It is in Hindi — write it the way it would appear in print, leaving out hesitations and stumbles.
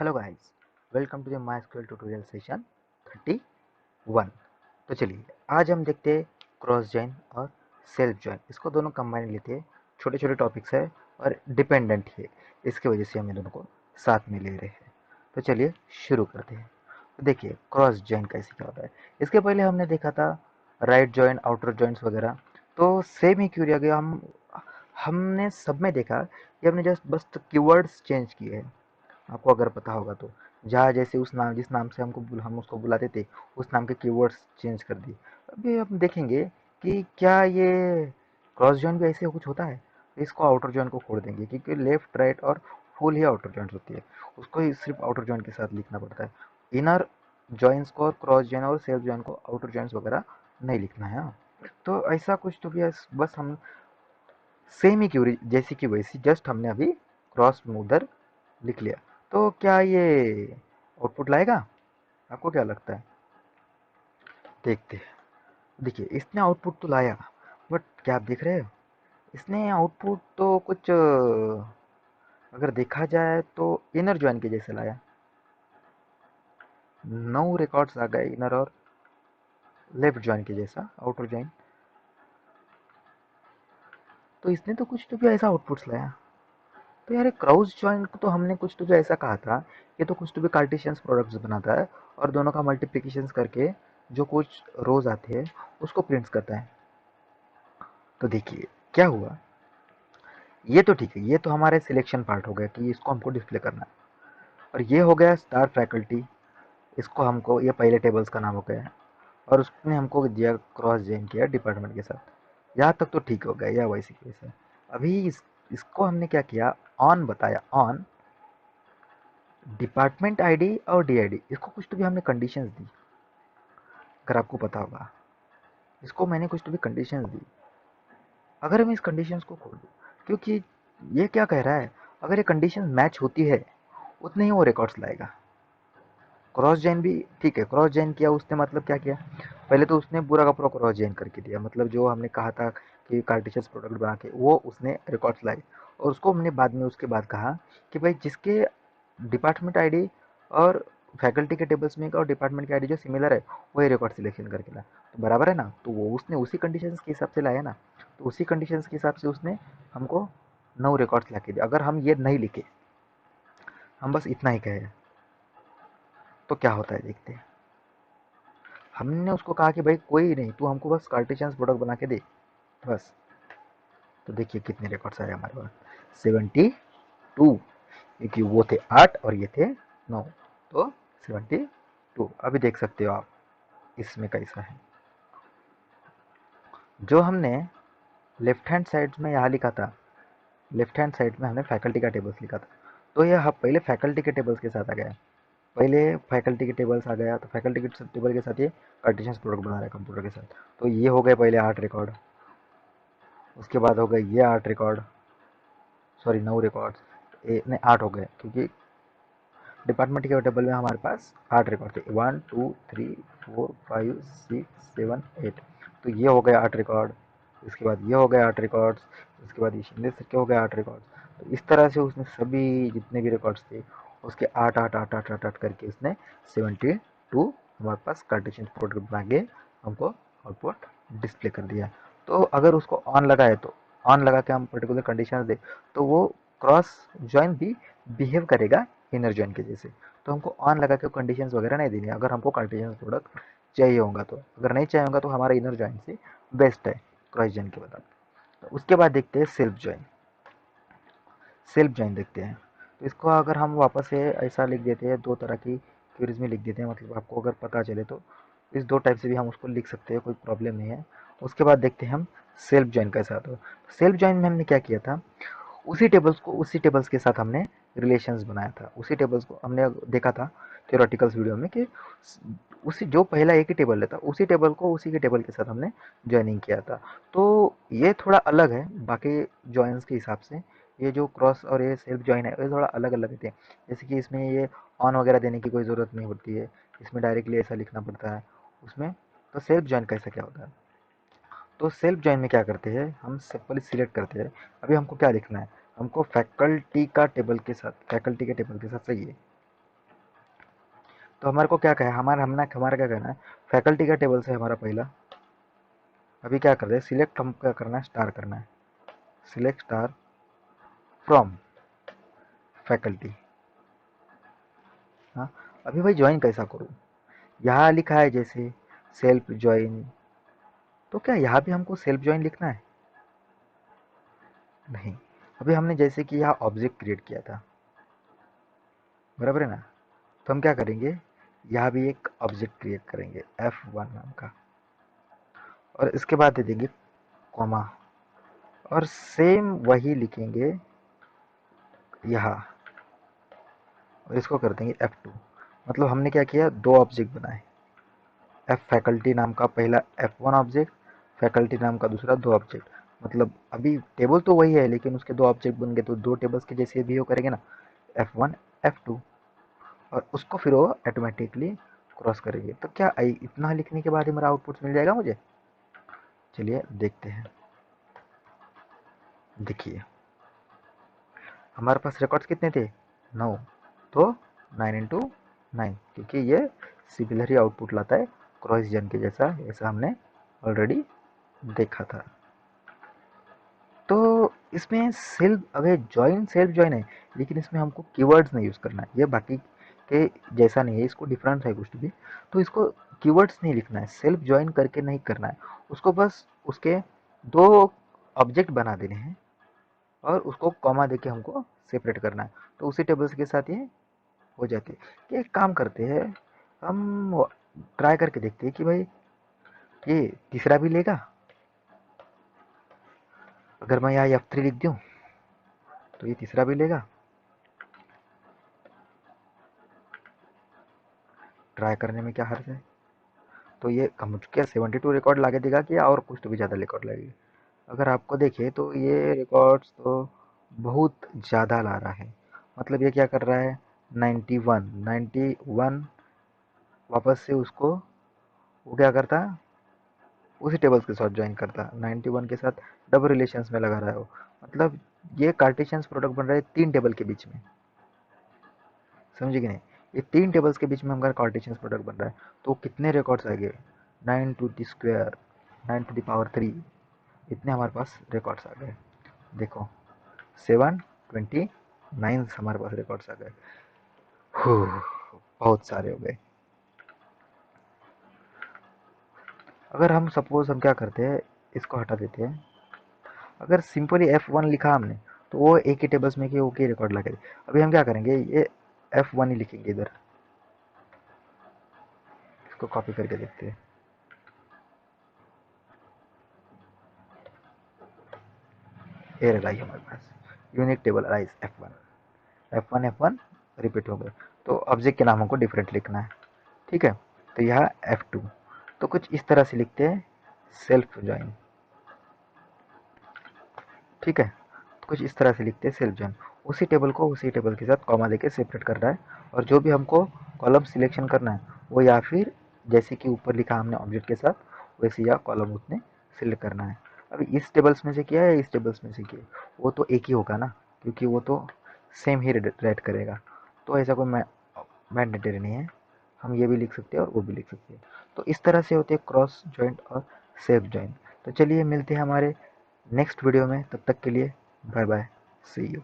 Hello guys, welcome to the MySQL tutorial session 31। तो चलिए आज हम देखते हैं क्रॉस जॉइन और सेल्फ जॉइन। इसको दोनों कंबाइन लेते हैं। छोटे छोटे टॉपिक्स है और डिपेंडेंट है, इसकी वजह से हम इन दोनों को साथ में ले रहे हैं। तो चलिए शुरू करते हैं। तो देखिए क्रॉस जॉइन कैसे क्या होता है। इसके पहले हमने देखा था राइट जॉइन, आउटर जॉइंट्स वगैरह। तो सेम ही क्यों गया, हमने सब में देखा कि हमने जस्ट बस कीवर्ड्स चेंज किए हैं। आपको अगर पता होगा तो जहाँ जैसे उस नाम जिस नाम से हम उसको बुलाते थे, उस नाम के कीवर्ड्स चेंज कर दिए। अभी हम देखेंगे कि क्या ये क्रॉस जॉइन भी ऐसे कुछ होता है। इसको आउटर जॉइन को छोड़ देंगे क्योंकि लेफ्ट राइट और फुल ही आउटर जॉइंट होती है, उसको ही सिर्फ आउटर जॉइन के साथ लिखना पड़ता है। इनर जॉइंस को, क्रॉस जॉइन और सेल्फ जॉइन को आउटर जॉइंट्स वगैरह नहीं लिखना है। हाँ, तो ऐसा कुछ तो भी बस हम सेम ही क्यूरी जैसी की वैसी जस्ट हमने अभी क्रॉस में उधर लिख लिया। तो क्या ये आउटपुट लाएगा? आपको क्या लगता है? देखते हैं। देखिए इसने आउटपुट तो लाया, बट क्या आप देख रहे हो, इसने आउटपुट तो कुछ अगर देखा जाए तो इनर ज्वाइन के जैसे लाया। 9 रिकॉर्ड्स आ गए इनर और लेफ्ट ज्वाइन के जैसा, आउटर ज्वाइन। तो इसने तो कुछ तो भी ऐसा आउटपुट्स लाया। तो यार क्रॉस ज्वाइन को तो हमने कुछ तो भी ऐसा कहा था, ये तो कुछ तो भी कार्टेशियंस प्रोडक्ट्स बनाता है और दोनों का मल्टीप्लिकेशन करके जो कुछ रोज आते हैं उसको प्रिंट्स करता है। तो देखिए क्या हुआ, ये तो ठीक है, ये तो हमारे सिलेक्शन पार्ट हो गया कि इसको हमको डिस्प्ले करना है। और ये हो गया स्टार फैकल्टी, इसको हमको, ये पहले टेबल्स का नाम हो गया। और उसने हमको दिया क्रॉस जॉइन किया डिपार्टमेंट के साथ। यहाँ तक तो ठीक हो गया, या वैसे की वैसे। अभी इसको हमने क्या किया, ऑन बताया, ऑन डिपार्टमेंट आईडी और डीआईडी। इसको कुछ तो भी हमने कंडीशंस दी, अगर आपको पता होगा। इसको मैंने कुछ तो भी कंडीशंस दी। अगर हम इस कंडीशंस को खोल दूँ, क्योंकि ये क्या कह रहा है, अगर ये कंडीशन मैच होती है उतने ही वो रिकॉर्ड्स लाएगा। क्रॉस जॉइन भी ठीक है, क्रॉस जॉइन किया उसने, मतलब क्या किया, पहले तो उसने पूरा का पूरा क्रॉस जॉइन करके दिया, मतलब जो हमने कहा था कि कार्टेशियस प्रोडक्ट बना के वो उसने रिकॉर्ड्स लाई। और उसको हमने बाद में उसके बाद कहा कि भाई जिसके डिपार्टमेंट आईडी और फैकल्टी के टेबल्स में और डिपार्टमेंट की आईडी जो सिमिलर है वही रिकॉर्ड सिलेक्शन करके ला। तो बराबर है ना, तो वो उसने उसी कंडीशंस के हिसाब से लाया ना। तो उसी कंडीशंस के हिसाब से उसने हमको 9 रिकॉर्ड्स ला के दिया। अगर हम ये नहीं लिखे, हम बस इतना ही कहे, तो क्या होता है देखते हैं। हमने उसको कहा कि भाई कोई नहीं, तू हमको बस कार्टेशियंस प्रोडक्ट बना के दे बस। तो देखिए कितने रिकॉर्ड्स आए हमारे पास, 72, क्योंकि वो थे 8 और ये थे 9, तो 72। अभी देख सकते हो आप इसमें कैसा है। जो हमने लेफ्ट हैंड साइड में यहाँ लिखा था, लेफ्ट हैंड साइड में हमने फैकल्टी का टेबल्स लिखा था, तो यह पहले फैकल्टी के टेबल्स के साथ आ गया। पहले फैकल्टी के टेबल्स आ गया, तो फैकल्टी के टेबल के साथ ये कार्टेशियंस प्रोडक्ट बना रहा है कंप्यूटर के साथ। तो ये हो गए पहले 8 रिकॉर्ड, उसके बाद हो गए ये 8 रिकॉर्ड, सॉरी 9 रिकॉर्ड्स, नहीं 8 हो गए, क्योंकि डिपार्टमेंट के टेबल में हमारे पास 8 रिकॉर्ड थे, 1 2 3 4 5 6 7 8। तो ये हो गए 8 रिकॉर्ड, इसके बाद ये हो गए 8 रिकॉर्ड्स, उसके बाद ये शिंदे सर के हो गए 8 रिकॉर्ड्स। तो इस तरह से उसने सभी जितने भी रिकॉर्ड्स थे उसके 8 8 8 8 8 करके उसने 72 हमारे पास कार्टेशियन प्रोडक्ट बना के हमको आउटपुट डिस्प्ले कर दिया। तो अगर उसको ऑन लगाए, तो ऑन लगा के हम पर्टिकुलर कंडीशन दे, तो वो क्रॉस ज्वाइन भी बिहेव करेगा इनर जॉइन के जैसे। तो हमको ऑन लगा के कंडीशंस वगैरह नहीं देनी, अगर हमको कार्टेशियन प्रोडक्ट चाहिए होगा तो। अगर नहीं चाहिए होगा तो हमारा इनर जॉइन से बेस्ट है क्रॉस जॉइन के बाद। तो उसके बाद देखते हैं सेल्फ जॉइन। सेल्फ जॉइन देखते हैं। तो इसको अगर हम वापस से ऐसा लिख देते हैं, दो तरह की क्वेरीज में लिख देते हैं, मतलब आपको अगर पता चले तो इस दो टाइप से भी हम उसको लिख सकते हैं, कोई प्रॉब्लम नहीं है। उसके बाद देखते हैं हम सेल्फ जॉइन कैसा आता है। सेल्फ जॉइन में हमने क्या किया था, उसी टेबल्स को उसी टेबल्स के साथ हमने रिलेशंस बनाया था। उसी टेबल्स को हमने देखा था थियोरेटिकल्स वीडियो में कि उसी जो पहला एक ही टेबल रहता उसी टेबल को उसी के टेबल के साथ हमने ज्वाइनिंग किया था। तो ये थोड़ा अलग है बाकी जॉइंस के हिसाब से। ये जो क्रॉस और ये सेल्फ जॉइन है ये थोड़ा अलग अलग रहते हैं। जैसे कि इसमें ये ऑन वगैरह देने की कोई ज़रूरत नहीं होती है, इसमें डायरेक्टली ऐसा लिखना पड़ता है उसमें। तो सेल्फ जॉइन कैसा क्या होता है, तो सेल्फ जॉइन में क्या करते हैं, हम सिंपली सिलेक्ट करते हैं। अभी हमको क्या लिखना है, हमको फैकल्टी का टेबल के साथ, फैकल्टी के टेबल के साथ चाहिए। तो हमारे को क्या कहा, हमारा क्या करना है, फैकल्टी का टेबल से हमारा पहला, अभी क्या कर रहे हैं, सिलेक्ट, हम क्या करना है, स्टार करना है, सिलेक्ट स्टार फ्रॉम फैकल्टी। हाँ, अभी भाई ज्वाइन कैसा करूँ, यहाँ लिखा है जैसे सेल्फ ज्वाइन, तो क्या यहाँ भी हमको सेल्फ ज्वाइन लिखना है? नहीं, अभी हमने जैसे कि यहाँ ऑब्जेक्ट क्रिएट किया था, बराबर है ना, तो हम क्या करेंगे, यहाँ भी एक ऑब्जेक्ट क्रिएट करेंगे F1 नाम का, और इसके बाद दे देंगे कॉमा, और सेम वही लिखेंगे यहाँ, और इसको कर देंगे F2। मतलब हमने क्या किया, दो ऑब्जेक्ट बनाए, एफ फैकल्टी नाम का पहला F1 ऑब्जेक्ट, फैकल्टी नाम का दूसरा दो ऑब्जेक्ट। मतलब अभी टेबल तो वही है लेकिन उसके दो ऑब्जेक्ट बन गए, तो दो टेबल्स के जैसे बिहेव करेंगे ना, F1 F2, और उसको फिर वो ऑटोमेटिकली क्रॉस करेंगे। तो क्या इतना लिखने के बाद ही मेरा आउटपुट मिल जाएगा मुझे? चलिए देखते हैं। देखिए हमारे पास रिकॉर्ड्स कितने थे, 9, तो 9 × 9, क्योंकि ये सिमिलर ही आउटपुट लाता है क्रॉस जन के जैसा, ऐसा हमने ऑलरेडी देखा था। तो इसमें सेल्फ, अगर जॉइन सेल्फ जॉइन है, लेकिन इसमें हमको कीवर्ड्स नहीं यूज़ करना है, ये बाकी के जैसा नहीं है, इसको डिफरेंस है कुछ भी, तो इसको कीवर्ड्स नहीं लिखना है, सेल्फ जॉइन करके नहीं करना है, उसको बस उसके दो ऑब्जेक्ट बना देने हैं और उसको कॉमा देके हमको सेपरेट करना है, तो उसी टेबल्स के साथ ये हो जाती है। कि एक काम करते हैं, हम ट्राई करके देखते हैं कि भाई ये तीसरा भी लेगा। अगर मैं यहाँ F3 लिख दूँ तो ये तीसरा भी लेगा, ट्राई करने में क्या हर्ज है। तो ये हम क्या 72 रिकॉर्ड ला के देगा कि और कुछ तो भी ज़्यादा रिकॉर्ड लगेगी। अगर आपको देखे तो ये रिकॉर्ड्स तो बहुत ज़्यादा ला रहा है। मतलब ये क्या कर रहा है, 91 वापस से उसको वो क्या करता, उसी टेबल्स के साथ ज्वाइन करता, 91 के साथ डबल रिलेशंस में लगा रहा है वो। मतलब ये कार्टेशियंस प्रोडक्ट बन रहा है तीन टेबल के बीच में, समझे कि नहीं, ये तीन टेबल्स के बीच में हमारा कार्टेशियंस प्रोडक्ट बन रहा है। तो कितने रिकॉर्ड्स आ गए, 9 to the square, 9 to the power 3, इतने हमारे पास रिकॉर्ड्स आ गए। देखो 729 हमारे पास रिकॉर्ड्स आ गए, बहुत सारे हो गए। अगर हम सपोज हम क्या करते हैं, इसको हटा देते हैं, अगर सिंपली F1 लिखा हमने तो वो एक ही टेबल्स में कि वो की रिकॉर्ड लगे। अभी हम क्या करेंगे, ये F1 ही लिखेंगे इधर, इसको कॉपी करके देखते हैं। एरर आई हमारे पास, unique table arise F1 repeat हो गए, तो ऑब्जेक्ट के नाम हमको डिफरेंट लिखना है, ठीक है। तो यह F2, तो कुछ इस तरह से लिखते हैं, सेल्फ ज्वाइन, ठीक है। तो कुछ इस तरह से लिखते हैं सेल्फ ज्वाइन, उसी टेबल को उसी टेबल के साथ कॉमा देके सेपरेट कर रहा है, और जो भी हमको कॉलम सिलेक्शन करना है वो या फिर जैसे कि ऊपर लिखा हमने ऑब्जेक्ट के साथ वैसे या कॉलम उसने सिलेक्ट करना है। अभी इस टेबल्स में से किया है, इस टेबल्स में से किया, वो तो एक ही होगा ना, क्योंकि वो तो सेम ही रेट करेगा, तो ऐसा कोई मैंडेटरी नहीं है, हम ये भी लिख सकते हैं और वो भी लिख सकते हैं। तो इस तरह से होते हैं क्रॉस जॉइंट और सेफ जॉइंट। तो चलिए मिलते हैं हमारे नेक्स्ट वीडियो में, तब तक के लिए बाय बाय, सी यू।